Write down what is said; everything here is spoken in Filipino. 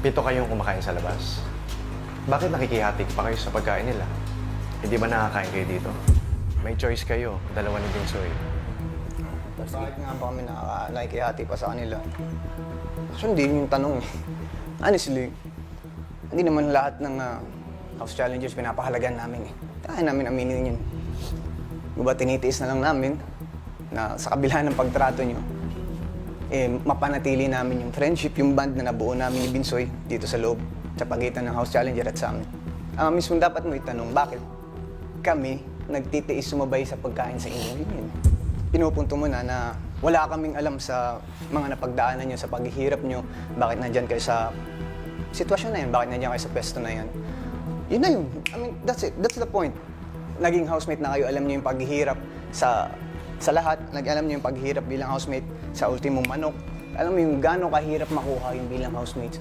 Pito kayong kumakain sa labas. Bakit nakikihatik pa kayo sa pagkain nila? Hindi ba nakakain kayo dito? May choice kayo, dalawa ni Binsoy. Bakit nga ba kami nakikihati pa sa kanila? Actually, hindi yun yung tanong eh. Honestly, hindi naman lahat ng house challengers pinapahalagan namin eh. Kaya namin aminin yun. Diba tinitiis na lang namin na sa kabila ng pagtrato nyo, eh, mapanatili namin yung friendship, yung band na nabuo namin ni Binsoy dito sa loob, sa pagitan ng house challenger at sa amin. Mismo dapat mo itanong, bakit kami nagtitiis sumabay sa pagkain sa inyo? Yun. Pinupunto mo na wala kaming alam sa mga napagdaanan nyo, sa paghihirap nyo, bakit nandyan kayo sa sitwasyon na yan, bakit nandyan kayo sa pwesto na yan. Yun na yun. I mean, that's it. That's the point. Naging housemate na kayo, alam nyo yung paghihirap sa lahat. Alam nyo yung paghihirap bilang housemate sa ultimong manok. Alam mo yung gano'ng kahirap makuha yung bilang housemates.